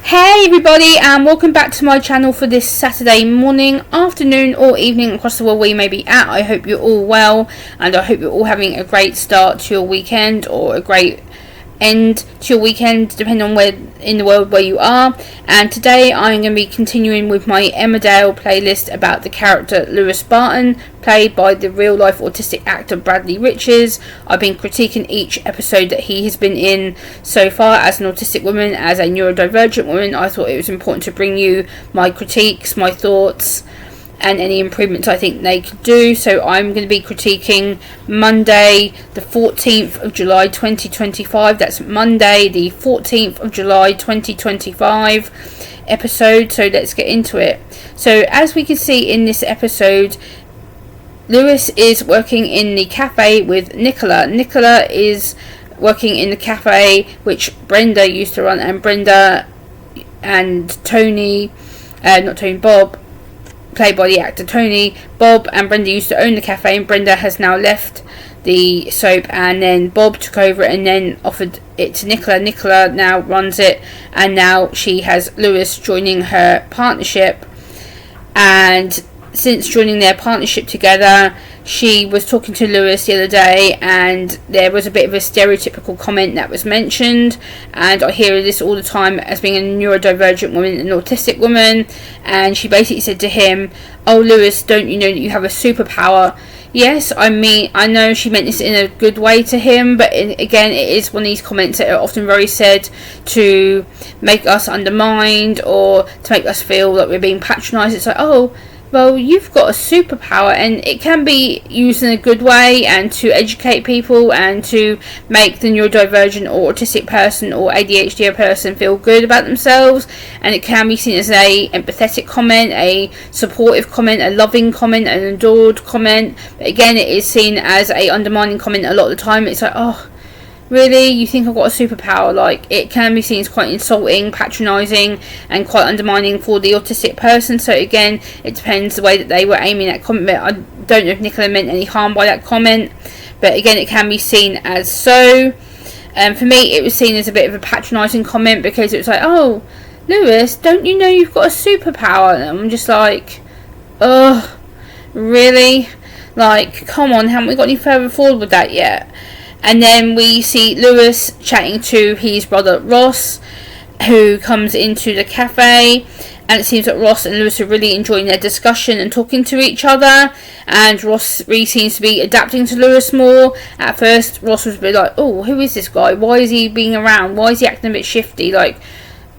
Hey everybody, and welcome back to my channel for this Saturday morning, afternoon or evening across the world where you may be at. I hope you're all well, and I hope you're all having a great start to your weekend or a great end to your weekend, depending on where in the world where you are. And today I'm going to be continuing with my Emmerdale playlist about the character Lewis Barton, played by the real life autistic actor Bradley Riches. I've been critiquing each episode that he has been in so far as an autistic woman, as a neurodivergent woman. I thought it was important to bring you my critiques, my thoughts, and any improvements I think they could do. So I'm going to be critiquing Monday the 14th of July 2025. That's Monday the 14th of July 2025 episode. So let's get into it. So as we can see in this episode, Lewis is working in the cafe with Nicola. Nicola is working in the cafe which Brenda used to run, and Brenda and Bob, played by the actor Tony. Bob and Brenda used to own the cafe, and Brenda has now left the soap, and then Bob took over and then offered it to Nicola. Nicola now runs it, and now she has Lewis joining her partnership. And since joining their partnership together, she was talking to Lewis the other day, and there was a bit of a stereotypical comment that was mentioned, and I hear this all the time as being a neurodivergent woman, an autistic woman. And she basically said to him, "Oh Lewis, don't you know that you have a superpower?" Yes, I mean, I know she meant this in a good way to him, but again, it is one of these comments that are often very said to make us undermined or to make us feel like we're being patronised. It's like, oh, well, you've got a superpower, and it can be used in a good way and to educate people and to make the neurodivergent or autistic person or ADHD person feel good about themselves. And it can be seen as a empathetic comment, a supportive comment, a loving comment, an adored comment. But again, it is seen as a undermining comment a lot of the time. It's like, oh, really? You think I've got a superpower? Like, it can be seen as quite insulting, patronising, and quite undermining for the autistic person. So again, it depends the way that they were aiming that comment. But I don't know if Nicola meant any harm by that comment. But again, it can be seen as so. For me, it was seen as a bit of a patronising comment, because it was like, oh, Lewis, don't you know you've got a superpower? And I'm just like, ugh, really? Like, come on, haven't we got any further forward with that yet? And then we see Lewis chatting to his brother Ross, who comes into the cafe, and it seems that Ross and Lewis are really enjoying their discussion and talking to each other, and Ross really seems to be adapting to Lewis more. At first, Ross was a bit like, oh, who is this guy? Why is he being around? Why is he acting a bit shifty? Like,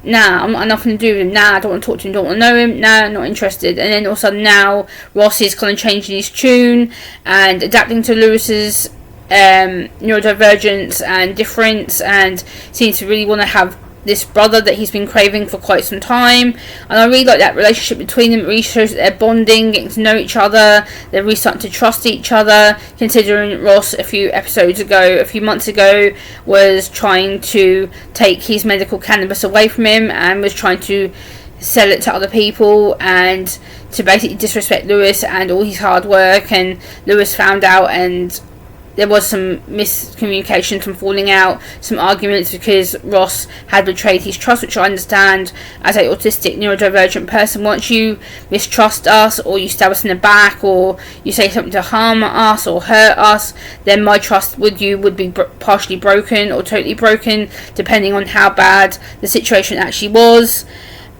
nah, I'm not nothing to do with him. Nah, I don't want to talk to him, don't want to know him. Nah, not interested. And then all of a sudden now, Ross is kind of changing his tune and adapting to Lewis's neurodivergence and difference, and seems to really want to have this brother that he's been craving for quite some time. And I really like that relationship between them. It really shows that they're bonding, getting to know each other, they're really starting to trust each other, considering Ross a few months ago was trying to take his medical cannabis away from him and was trying to sell it to other people and to basically disrespect Lewis and all his hard work. And Lewis found out, and there was some miscommunication, some falling out, some arguments, because Ross had betrayed his trust, which I understand as a autistic neurodivergent person. Once you mistrust us, or you stab us in the back, or you say something to harm us or hurt us, then my trust with you would be partially broken or totally broken, depending on how bad the situation actually was.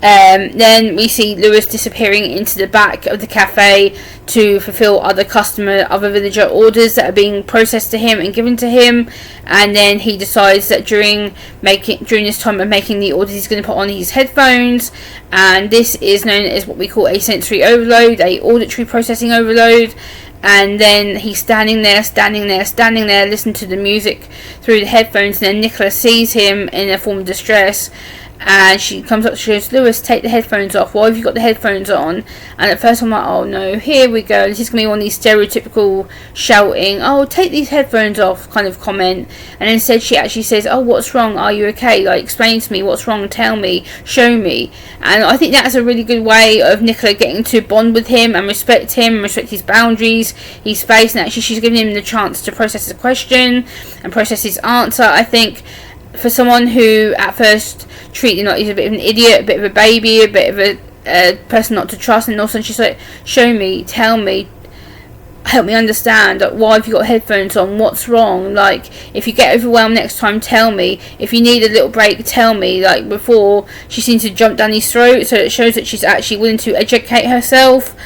Then we see Lewis disappearing into the back of the cafe to fulfill other villager orders that are being processed to him and given to him. And then he decides that during this time of making the orders, he's going to put on his headphones, and this is known as what we call a sensory overload, a auditory processing overload. And then he's standing there, listening to the music through the headphones, and then Nicola sees him in a form of distress, and she comes up, she goes, Lewis, take the headphones off. Why have you got the headphones on? And at first I'm like, oh no, here we go. This is going to be one of these stereotypical shouting, oh, take these headphones off kind of comment. And instead she actually says, oh, what's wrong? Are you okay? Like, explain to me what's wrong. Tell me. Show me. And I think that's a really good way of Nicola getting to bond with him and respect his boundaries, his space. And actually she's giving him the chance to process the question and process his answer. I think for someone who at first treated him like he's a bit of an idiot, a bit of a baby, a bit of a person not to trust, and also she's like, show me, tell me, help me understand, like, why have you got headphones on, what's wrong, like, if you get overwhelmed next time, tell me, if you need a little break, tell me. Like, before, she seems to jump down his throat, so it shows that she's actually willing to educate herself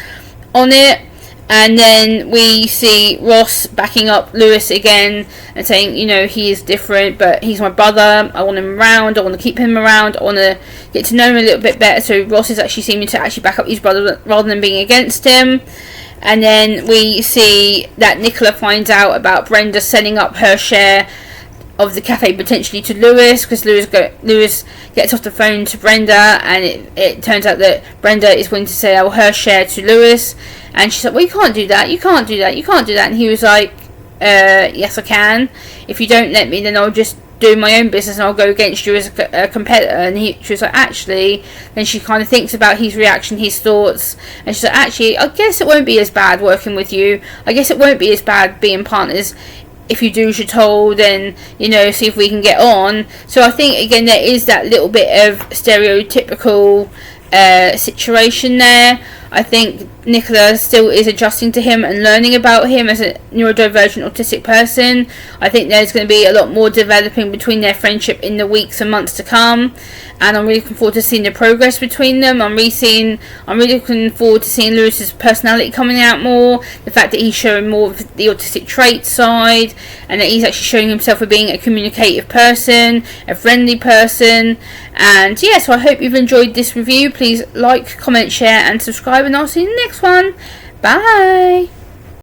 on it. And then we see Ross backing up Lewis again and saying, you know, he is different, but he's my brother, I want him around, I want to keep him around, I want to get to know him a little bit better. So Ross is actually seeming to actually back up his brother rather than being against him. And then we see that Nicola finds out about Brenda selling up her share of the cafe potentially to Lewis, because Lewis gets off the phone to Brenda, and it turns out that Brenda is willing to sell her share to Lewis, and she's like, well, you can't do that, you can't do that, you can't do that. And he was like, yes I can, if you don't let me, then I'll just do my own business and I'll go against you as a competitor. And she was like, actually, then she kind of thinks about his reaction, his thoughts, and she's like, actually, I guess it won't be as bad working with you, I guess it won't be as bad being partners. If you do as you're told, then, you know, see if we can get on. So I think, again, there is that little bit of stereotypical situation there. I think Nicola still is adjusting to him and learning about him as a neurodivergent autistic person. I think there's going to be a lot more developing between their friendship in the weeks and months to come, and I'm really looking forward to seeing the progress between them. I'm really looking forward to seeing Lewis's personality coming out more, the fact that he's showing more of the autistic trait side, and that he's actually showing himself as being a communicative person, a friendly person. And yeah, so I hope you've enjoyed this review. Please like, comment, share and subscribe, and I'll see you in the next one. Bye.